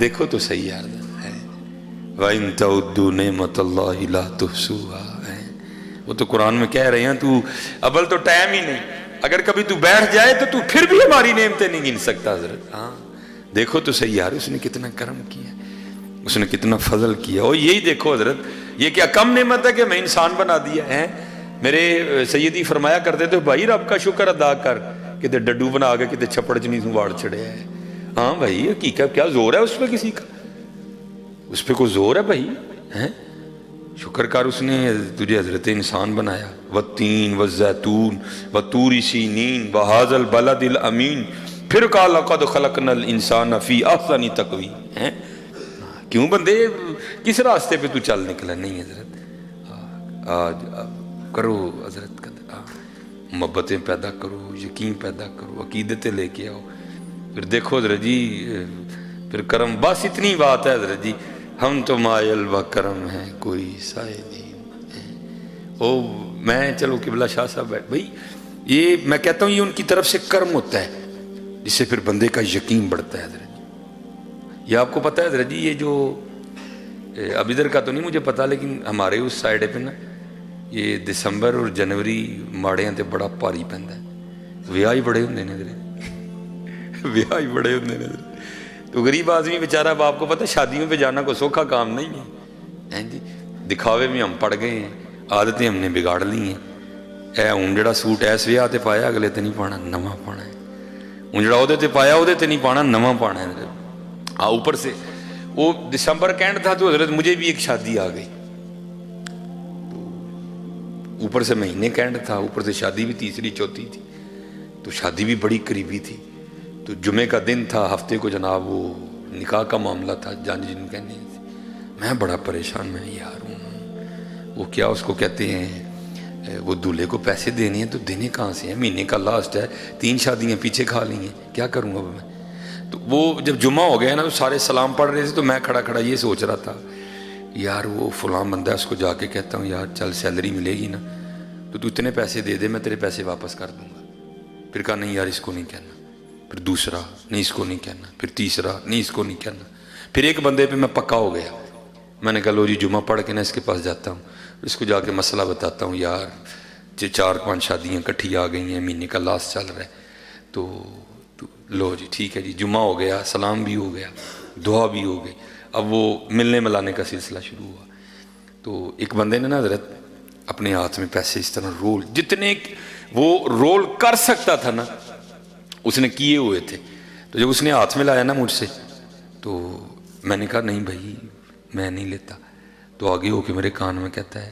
دیکھو تو صحیح یار ہے وَإِن تَعُدُّوا نِعْمَةَ اللَّهِ لَا تُحْصُوهَا ہے، وہ تو قرآن میں کہہ رہے ہیں تو اول تو ٹائم ہی نہیں، اگر کبھی تو بیٹھ جائے تو پھر بھی ہماری نعمتیں نہیں گن سکتا حضرت۔ ہاں دیکھو تو صحیح یار اس نے کتنا کرم کیا، اس نے کتنا فضل کیا۔ اور یہی دیکھو حضرت، یہ کیا کم نعمت ہے کہ میں انسان بنا دیا ہے؟ میرے سیدی فرمایا کرتے تھے بھائی رب کا شکر ادا کر، کتے ڈڈو بنا کے کتے چھپڑ چنی سے واڑ چھڑے ہے۔ ہاں بھائی حقیقت کیا زور ہے اس پہ، کسی کا اس پہ کوئی زور ہے بھائی؟ شکر کر اس نے تجھے حضرت انسان بنایا۔ والتین والزیتون وطور سینین وہذا البلد الامین، پھر کہا لقد خلقنا الانسان فی احسن تقویم۔ کیوں بندے کس راستے پہ تو چل نکلا؟ نہیں حضرت آج کرو حضرت محبتیں پیدا کرو، یقین پیدا کرو، عقیدتیں لے کے آؤ، پھر دیکھو حضرت جی پھر کرم۔ بس اتنی بات ہے حضرت جی، ہم تو مائل و کرم ہیں کوئی سائے نہیں۔ او میں چلو قبلہ شاہ صاحب بیٹھ بھائی، یہ میں کہتا ہوں یہ ان کی طرف سے کرم ہوتا ہے جس سے پھر بندے کا یقین بڑھتا ہے حضرت جی۔ یہ آپ کو پتہ ہے حضرت جی، یہ جو اب ادھر کا تو نہیں مجھے پتا، لیکن ہمارے اس سائڈ پہ نا یہ دسمبر اور جنوری ماڑیاں تے بڑا پاری پہنتا ہے، ویاہ ہی بڑے ہوندے نے حضرت، ویاہ ہی بڑے ہوندے نے حضرت۔ تو غریب آدمی بیچارہ، اب آپ کو پتہ شادیوں پہ جانا کوئی سوکھا کام نہیں ہے جی، دکھاوے میں ہم پڑ گئے ہیں، عادتیں ہم نے بگاڑ لی ہیں۔ اے ہوں جڑا سوٹ ایس ویاہ تے پایا اگلے تے نہیں پانا، نواں پانا ہے۔ ہوں جڑا عہدے تے پایا عہدے تے نہیں پانا، نواں پانا ہے حضرت۔ ہاں اوپر سے وہ دسمبر کینڈ تھا تو حضرت مجھے بھی ایک شادی آ گئی، اوپر سے مہینے کینڈ تھا، اوپر سے شادی بھی تیسری چوتھی تھی، تو شادی بھی بڑی قریبی تھی۔ تو جمعے کا دن تھا، ہفتے کو جناب وہ نکاح کا معاملہ تھا، جان جن کہنے تھے۔ میں بڑا پریشان، میں یار ہوں وہ کیا اس کو کہتے ہیں، وہ دولہے کو پیسے دینے ہیں تو دینے کہاں سے ہیں، مہینے کا لاسٹ ہے، 3 شادیاں پیچھے کھا لی ہیں، کیا کروں اب میں؟ تو وہ جب جمعہ ہو گیا نا تو سارے سلام پڑھ رہے تھے، تو میں کھڑا کھڑا یہ سوچ رہا تھا یار وہ فلاں بندہ ہے، اس کو جا کے کہتا ہوں یار چل سیلری ملے گی نا تو اتنے پیسے دے دے، میں تیرے پیسے واپس کر دوں گا۔ پھر کہا نہیں یار اس کو نہیں کہنا، پھر دوسرا نہیں اس کو نہیں کہنا، پھر تیسرا نہیں اس کو نہیں کہنا، پھر ایک بندے پہ میں پکا ہو گیا۔ میں نے کہا لو جی جمعہ پڑھ کے نا اس کے پاس جاتا ہوں، اس کو جا کے مسئلہ بتاتا ہوں، یار 4-5 شادیاں کٹھی آ گئی ہیں، مہینے کا لاسٹ چل رہا ہے، تو لو جی ٹھیک ہے جی۔ جمعہ ہو گیا، سلام بھی ہو گیا، دعا بھی ہو گئی، اب وہ ملنے ملانے کا سلسلہ شروع ہوا۔ تو ایک بندے نے نا حضرت اپنے ہاتھ میں پیسے اس طرح رول، جتنے وہ رول کر سکتا تھا نا اس نے کیے ہوئے تھے۔ تو جب اس نے ہاتھ میں لایا نا مجھ سے، تو میں نے کہا نہیں بھائی میں نہیں لیتا۔ تو آگے ہو کے میرے کان میں کہتا ہے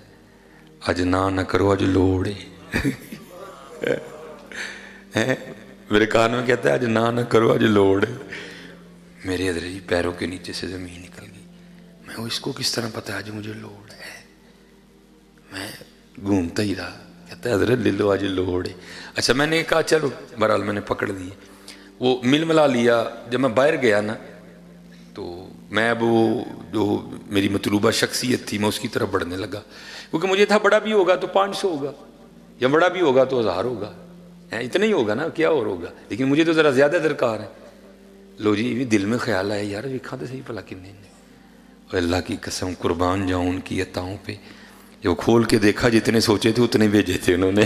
اج نہ کرو اج لوڑ ہے، میرے کان میں کہتا ہے اج نہ کرو اج لوڑ ہے۔ میرے حضرت پیروں کے نیچے سے زمین نکل گئی، میں اس کو کس طرح پتا ہے آج مجھے لوڑ ہے؟ میں گھومتا ہی رہا، کہتا ہے حضرت لے لو آج لوڑ ہے۔ اچھا میں نے کہا چلو، بہرحال میں نے پکڑ لیے، وہ مل ملا لیا۔ جب میں باہر گیا نا تو میں اب وہ جو میری مطلوبہ شخصیت تھی میں اس کی طرف بڑھنے لگا، کیونکہ مجھے تھا بڑا بھی ہوگا تو 500 ہوگا، یا بڑا بھی ہوگا تو 1000 ہوگا، اتنا ہی ہوگا نا، کیا اور ہوگا، لیکن مجھے تو ذرا زیادہ درکار ہے۔ لو جی دل میں خیال آیا یار ویکھاں تو صحیح بھلا کنے نے، اور اللہ کی قسم قربان جاؤں ان کی عطاؤں پہ، جو کھول کے دیکھا جتنے سوچے تھے اتنے بھیجے تھے انہوں نے،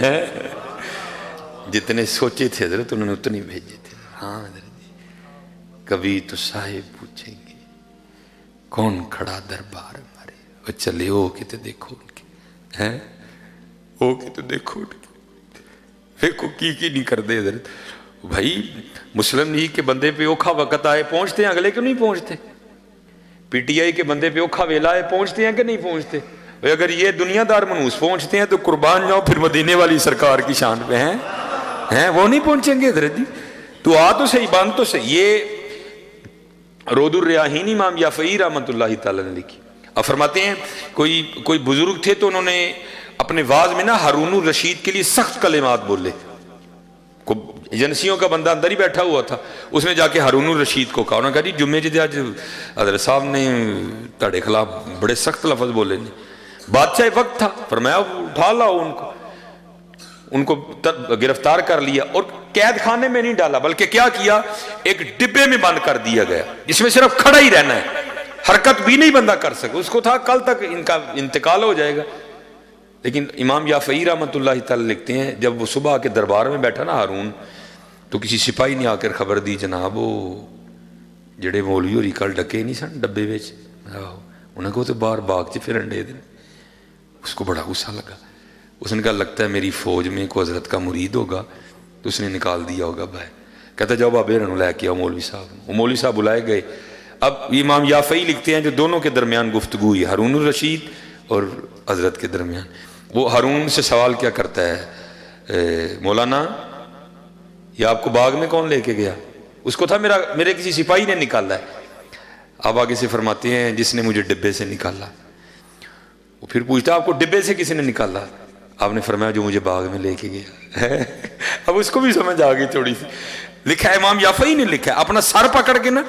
جتنے سوچے تھے حضرت انہوں نے اتنے بھیجے تھے۔ ہاں حضرت جی کبھی تو صاحب پوچھیں گے کون کھڑا دربار ہمارے، وہ چلے ہو کے تو دیکھو ان کے، ہو کے تو دیکھو ان کے، دیکھو کی نہیں کر دے حضرت۔ بھائی مسلم لیگ کے بندے پہ اوکھا وقت آئے پہنچتے ہیں، اگلے کیوں نہیں پہنچتے؟ پی ٹی آئی کے بندے پہ اوکھا ویلا آئے پہنچتے ہیں کہ نہیں پہنچتے؟ اگر یہ دنیا دار منوس پہنچتے ہیں تو قربان جاؤ پھر مدینے والی سرکار کی شان پہ ہیں وہ نہیں پہنچیں گے حضرت جی؟ تو آ تو صحیح، بان تو صحیح۔ یہ رود الریاحین امام یافعی رحمۃ اللہ تعالیٰ نے لکھی، اب فرماتے ہیں کوئی بزرگ تھے تو انہوں نے اپنے واز میں نا ہارون الرشید کے لیے سخت کلمات بولے، ایجنسیوں کا بندہ اندر ہی بیٹھا ہوا تھا، اس نے جا کے ہارون الرشید کو کہا، انہوں نے کہا جی جمعے جی آج حضرت صاحب نے تہاڈے خلاف بڑے سخت لفظ بولے نے۔ بادشاہ وقت تھا، فرمایا اٹھا لاؤ ان کو۔ ان کو گرفتار کر لیا اور قید خانے میں نہیں ڈالا، بلکہ کیا کیا، ایک ڈبے میں بند کر دیا گیا جس میں صرف کھڑا ہی رہنا ہے، حرکت بھی نہیں بندہ کر سکے، اس کو تھا کل تک ان کا انتقال ہو جائے گا۔ لیکن امام یافعی رحمۃ اللہ تعالی لکھتے ہیں جب وہ صبح کے دربار میں بیٹھا نا ہارون، تو کسی سپاہی نے آ کر خبر دی، جناب وہ جڑے مولوی ہوری کل ڈکے نہیں سن ڈبے وچ، انہوں کو تو باہر باغ چ پھرن دے دیں۔ اس کو بڑا غصہ لگا، اس نے کہا لگتا ہے میری فوج میں کوئی حضرت کا مرید ہوگا، تو اس نے نکال دیا ہوگا بھائی، کہتا جاؤ بابے رنو لے کے آؤ مولوی صاحب۔ وہ مولوی صاحب بلائے گئے۔ اب امام یافعی لکھتے ہیں جو دونوں کے درمیان گفتگو ہوئی، ہارون الرشید اور حضرت کے درمیان، وہ ہارون سے سوال کیا کرتا ہے، مولانا یہ آپ کو باغ میں کون لے کے گیا؟ اس کو تھا میرے کسی سپاہی نے نکالا ہے۔ آپ آگے سے فرماتے ہیں جس نے مجھے ڈبے سے نکالا۔ وہ پھر پوچھتا آپ کو ڈبے سے کسی نے نکالا؟ آپ نے فرمایا جو مجھے باغ میں لے کے گیا۔ اب اس کو بھی سمجھ آ گئی تھوڑی سی، لکھا ہے امام یافعی نے لکھا ہے، اپنا سر پکڑ کے نا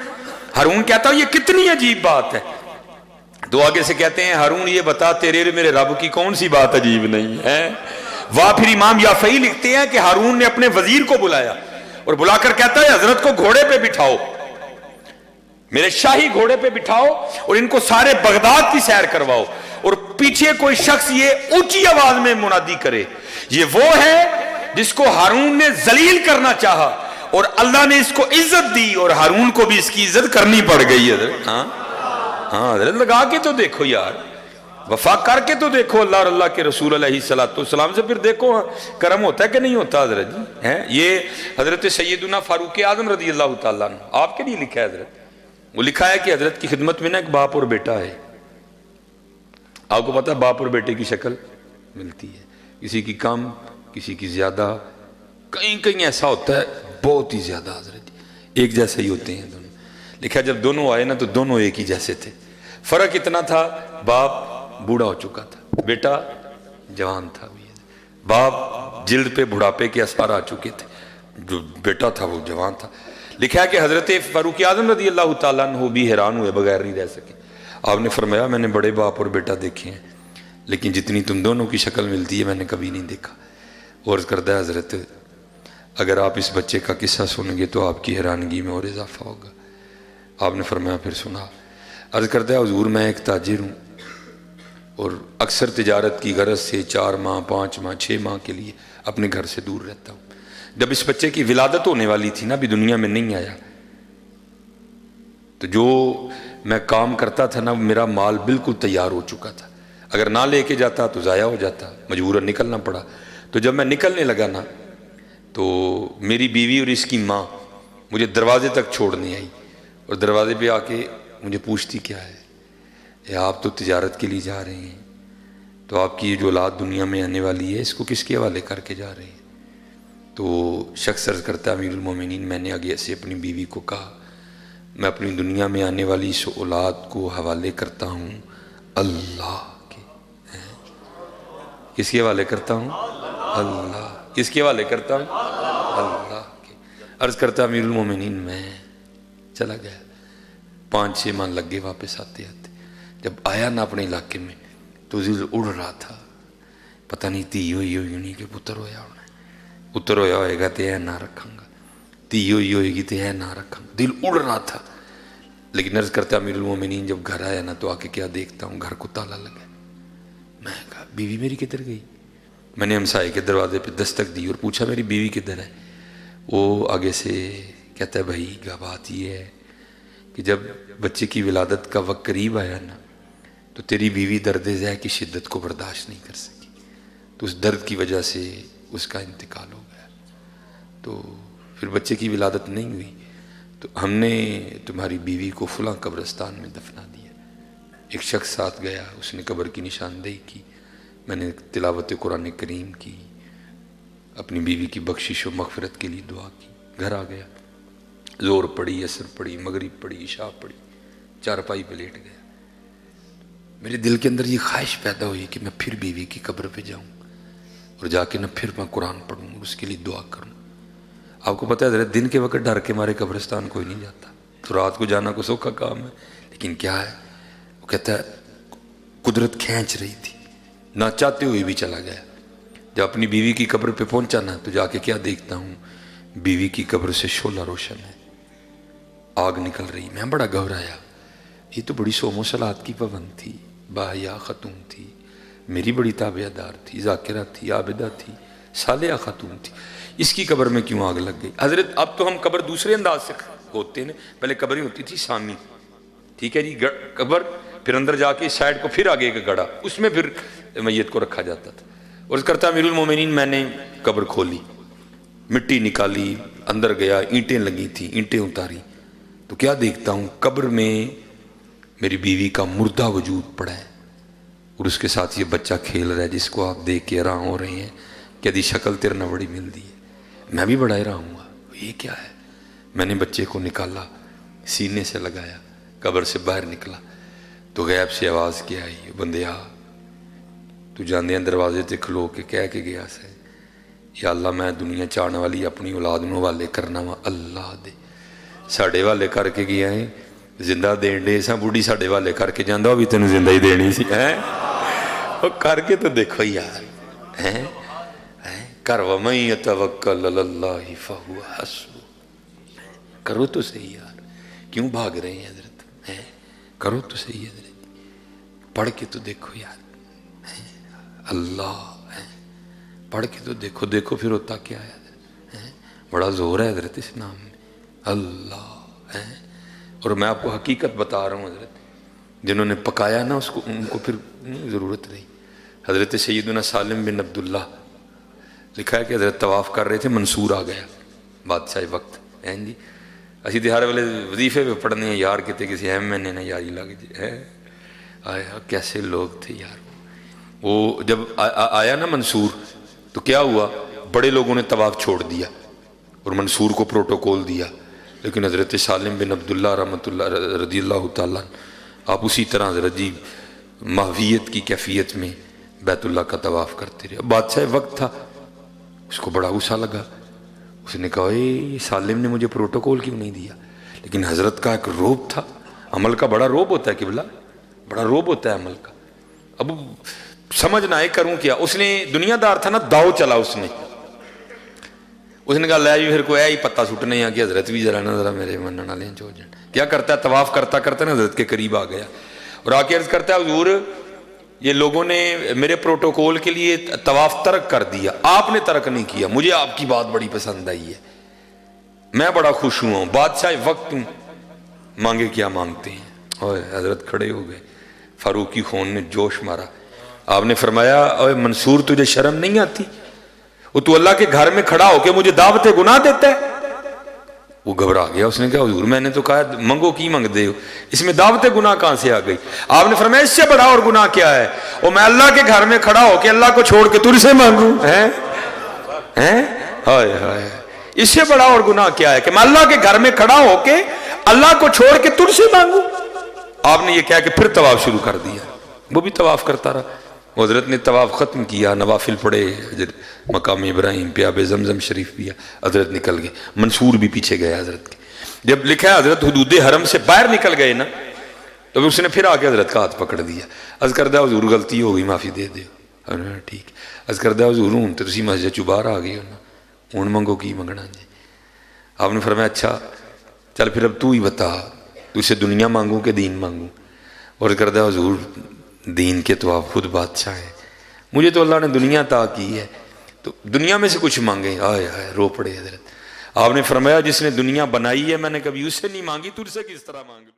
ہارون کہتا یہ کتنی عجیب بات ہے۔ تو آگے سے کہتے ہیں ہارون یہ بتا تیرے میرے رب کی کون سی بات عجیب نہیں ہے؟ واہ پھر امام یافعی لکھتے ہیں کہ ہارون نے اپنے وزیر کو بلایا اور بلا کر کہتا ہے حضرت کو گھوڑے پہ بٹھاؤ، میرے شاہی گھوڑے پہ بٹھاؤ اور ان کو سارے بغداد کی سیر کرواؤ، اور پیچھے کوئی شخص یہ اونچی آواز میں منادی کرے یہ وہ ہے جس کو ہارون نے ذلیل کرنا چاہا اور اللہ نے اس کو عزت دی، اور ہارون کو بھی اس کی عزت کرنی پڑ گئی۔ حضرت ہاں حضرت لگا کے تو دیکھو یار، وفا کر کے تو دیکھو اللہ اور اللہ کے رسول علیہ السلام سے، پھر دیکھو کرم ہوتا ہے کہ نہیں ہوتا حضرت جی۔ یہ حضرت سیدنا فاروق اعظم رضی اللہ تعالیٰ عنہ آپ کے لیے لکھا ہے حضرت، وہ لکھا ہے کہ حضرت کی خدمت میں نا ایک باپ اور بیٹا ہے۔ آپ کو پتا ہے باپ اور بیٹے کی شکل ملتی ہے، کسی کی کم کسی کی زیادہ، کہیں ایسا ہوتا ہے بہت ہی زیادہ حضرت ایک جیسے ہی ہوتے ہیں دونوں۔ لکھا جب دونوں آئے نا تو دونوں ایک ہی جیسے تھے، فرق اتنا تھا باپ بوڑھا ہو چکا تھا، بیٹا جوان تھا۔ باپ جلد پہ بڑھاپے کے اثار آ چکے تھے، جو بیٹا تھا وہ جوان تھا۔ لکھا ہے کہ حضرت فاروق اعظم رضی اللہ تعالیٰ عنہ بھی حیران ہوئے، بغیر نہیں رہ سکے۔ آپ نے فرمایا میں نے بڑے باپ اور بیٹا دیکھے ہیں لیکن جتنی تم دونوں کی شکل ملتی ہے میں نے کبھی نہیں دیکھا۔ اور کردہ حضرت اگر آپ اس بچے کا قصہ سنیں گے تو آپ کی حیرانگی میں اور اضافہ ہوگا۔ آپ نے فرمایا پھر سنا۔ عرض کرتا ہے حضور میں ایک تاجر ہوں اور اکثر تجارت کی غرض سے 4 ماہ 5 ماہ 6 ماہ کے لیے اپنے گھر سے دور رہتا ہوں۔ جب اس بچے کی ولادت ہونے والی تھی نا، ابھی دنیا میں نہیں آیا، تو جو میں کام کرتا تھا نا میرا مال بالکل تیار ہو چکا تھا، اگر نہ لے کے جاتا تو ضائع ہو جاتا، مجبوراً نکلنا پڑا۔ تو جب میں نکلنے لگا نا تو میری بیوی اور اس کی ماں مجھے دروازے تک چھوڑنے آئی اور دروازے پہ آ کے مجھے پوچھتی کیا ہے، آپ تو تجارت کے لیے جا رہے ہیں، تو آپ کی یہ جو اولاد دنیا میں آنے والی ہے اس کو کس کے حوالے کر کے جا رہے ہیں؟ تو شخص عرض کرتا ہے امیر المومنین میں نے آگے سے اپنی بیوی کو کہا میں اپنی دنیا میں آنے والی اس اولاد کو حوالے کرتا ہوں اللہ کے۔ کس کے حوالے کرتا ہوں؟ اللہ۔ کس کے حوالے کرتا ہوں؟ اللہ کے۔ عرض کرتا امیر المومنین میں چلا گیا، 5-6 ماہ لگ گئے واپس آتے آتے۔ جب آیا نا اپنے علاقے میں تو دل اڑ رہا تھا، پتہ نہیں تھی ہوئی نہیں کہ پتر ہویا ہونا ہے، پتر ہویا ہوئے گا تو یہ نہ رکھاں گا، تھی ہوئی ہوئے گی تو یہ نہ رکھاں گا، دل اڑ رہا تھا۔ لیکن عرض کرتا امیر المومنین جب گھر آیا نا تو آ کے کیا دیکھتا ہوں گھر کو تالا لگا۔ میں کہا بیوی میری کدھر گئی؟ میں نے ہمسائے کے دروازے پہ دستک دی اور پوچھا میری بیوی کدھر ہے؟ وہ آگے سے کہتا ہے بھائی بات یہ ہے کہ جب بچے کی ولادت کا وقت قریب آیا نا تو تیری بیوی درد ذہ کی شدت کو برداشت نہیں کر سکی، تو اس درد کی وجہ سے اس کا انتقال ہو گیا۔ تو پھر بچے کی ولادت نہیں ہوئی تو ہم نے تمہاری بیوی کو فلاں قبرستان میں دفنا دیا۔ ایک شخص ساتھ گیا، اس نے قبر کی نشاندہی کی، میں نے تلاوت قرآن کریم کی، اپنی بیوی کی بخشش و مغفرت کے لیے دعا کی، گھر آ گیا، زور پڑی، عصر پڑی، مغرب پڑی، عشاء پڑی، چارپائی پہ لیٹ گیا۔ میرے دل کے اندر یہ خواہش پیدا ہوئی کہ میں پھر بیوی کی قبر پہ جاؤں اور جا کے نہ پھر میں قرآن پڑھوں، اس کے لیے دعا کروں۔ آپ کو پتہ ہے حضرت دن کے وقت ڈر کے مارے قبرستان کوئی نہیں جاتا، تو رات کو جانا کو سوکھا کام ہے، لیکن کیا ہے وہ کہتا ہے قدرت کھینچ رہی تھی، نہ چاہتے ہوئے بھی چلا گیا۔ جب اپنی بیوی کی قبر پہ پہنچا نا تو جا کے کیا دیکھتا ہوں، بیوی کی قبر سے شعلہ روشن ہے، آگ نکل رہی۔ میں بڑا گھبرایا، یہ تو بڑی صوم و صلات کی پابند تھی، باحیا خاتون تھی، میری بڑی تابعدار تھی، ذاکرہ تھی، عابدہ تھی، صالحہ خاتون تھی، اس کی قبر میں کیوں آگ لگ گئی؟ حضرت اب تو ہم قبر دوسرے انداز سے ہوتے ہیں، پہلے قبریں ہوتی تھی سامی، ٹھیک ہے جی، قبر پھر اندر جا کے سائڈ کو پھر آگے کا گڑا، اس میں پھر میت کو رکھا جاتا تھا۔ اور کرتا امیر المومنین میں نے قبر کھولی، مٹی نکالی، اندر گیا، اینٹیں لگی تھیں، اینٹیں اتاری تو کیا دیکھتا ہوں، قبر میں میری بیوی کا مردہ وجود پڑا ہے، اور اس کے ساتھ یہ بچہ کھیل رہا ہے جس کو آپ دیکھ کے حیران ہو رہے ہیں کہ دی شکل تیرے نہ بڑی ملتی ہے۔ میں بھی بڑا حیران ہوا، یہ کیا ہے؟ میں نے بچے کو نکالا، سینے سے لگایا، قبر سے باہر نکلا تو غیب سے آواز کیا آئی، بندیا تو جاندیاں دروازے تے کھلو کے کہہ کے گیا سے، یا اللہ میں دنیا چاہنے والی اپنی اولاد نو والے کرنا وا، اللہ دے ساڑے والے کر کے گیا ہے، زندہ دین دے سا، بوڑھی ساڑے والے کر کے جاندہ وہ بھی تینوں زندہ ہی دینی سی، وہ کر کے تو دیکھو یار، کر وَمَن يَتَوَکَّلْ عَلَى اللَّهِ فَهُوَ حَسْبُهُ، کرو تو صحیح یار، کیوں بھاگ رہے ہیں حضرت؟ کرو تو صحیح حضرت، پڑھ کے تو دیکھو یار، اللہ پڑھ کے تو دیکھو، دیکھو پھر ہوتا کیا ہے حضرت، بڑا زور ہے حضرت اس نام میں، اللہ۔ اور میں آپ کو حقیقت بتا رہا ہوں حضرت، جنہوں نے پکایا نا اس کو، ان کو پھر ضرورت نہیں۔ حضرت سیدنا سالم بن عبداللہ لکھا ہے کہ حضرت طواف کر رہے تھے، منصور آ گیا بادشاہ وقت، جی اسی تہار والے وظیفے پہ پڑھنے ہیں یار، کہتے کسی اہم میں نے نہ یاری لگ جائے، آیا کیسے لوگ تھے یار۔ وہ جب آیا نا منصور تو کیا ہوا، بڑے لوگوں نے طواف چھوڑ دیا اور منصور کو پروٹوکول دیا، لیکن حضرت سالم بن عبداللہ رحمۃ اللہ رضی اللہ تعالیٰ آپ اسی طرح حضرت جی محویت کی کیفیت میں بیت اللہ کا طواف کرتے رہے۔ بادشاہ وقت تھا، اس کو بڑا غصہ لگا، اس نے کہا یہ سالم نے مجھے پروٹوکول کیوں نہیں دیا؟ لیکن حضرت کا ایک روب تھا، عمل کا بڑا روب ہوتا ہے قبلہ، بڑا روب ہوتا ہے عمل کا۔ اب سمجھ نہ آئے کروں کیا، اس نے دنیا دار تھا نا، داؤ چلا اس نے کہا لے جی پھر کوئی ہی پتہ سٹنے ہیں کہ حضرت بھی ذرا نا ذرا میرے منن والے جو جان کیا کرتا ہے، طواف کرتا کرتا نا حضرت کے قریب آ گیا اور آ کے عرض کرتا ہے حضور یہ لوگوں نے میرے پروٹوکول کے لیے طواف ترک کر دیا، آپ نے ترک نہیں کیا، مجھے آپ کی بات بڑی پسند آئی ہے، میں بڑا خوش ہوا ہوں، بادشاہ وقت مانگے کیا مانگتے ہیں۔ اور حضرت کھڑے ہو گئے، فاروقی خون نے جوش مارا، آپ نے فرمایا اوے منصور تجھے شرم نہیں آتی، وہ تو اللہ کے گھر میں کھڑا ہو کے مجھے دعوت گناہ دیتا ہے؟ وہ گھبرا گیا، اس نے کہا حضور میں نے تو کہا منگو کی منگ دے ہو، اس میں دعوت گناہ کہاں سے آ گئی؟ آپ نے فرمایا اس سے بڑا اور گناہ کیا ہے، وہ میں اللہ کے گھر میں کھڑا ہو کے اللہ کو چھوڑ کے تجھ سے مانگوں، ہائے ہائے، اس سے بڑا اور گناہ کیا ہے کہ میں اللہ کے گھر میں کھڑا ہو کے اللہ کو چھوڑ کے تجھ سے مانگوں؟ آپ نے یہ کہا کہ پھر طواف شروع کر دیا، وہ بھی طواف کرتا رہا۔ حضرت نے طواف ختم کیا، نوافل پڑھے، مقام ابراہیم پہ آب زمزم شریف پیا، حضرت نکل گئے، منصور بھی پیچھے گئے حضرت کے۔ جب لکھا ہے حضرت حدود حرم سے باہر نکل گئے نا تو اس نے پھر آ کے حضرت کا ہاتھ پکڑ دیا، عرض کردہ حضور غلطی ہو گئی معافی دے دیو، ٹھیک، عرض کردہ حضور ہوں تو تسی مسجد چوں باہر آ گئے ہو نا، ہوں منگو کی منگنا جی؟ آپ نے فرمایا اچھا چل پھر اب تو ہی بتا، تو اسے دنیا مانگوں کہ دین مانگوں؟ اور کردہ حضور دین کے تو آپ خود بادشاہ ہیں، مجھے تو اللہ نے دنیا عطا کی ہے تو دنیا میں سے کچھ مانگے۔ آئے آئے رو پڑے حضرت۔ آپ نے فرمایا جس نے دنیا بنائی ہے میں نے کبھی اس سے نہیں مانگی، تجھ سے کس طرح مانگ لوں؟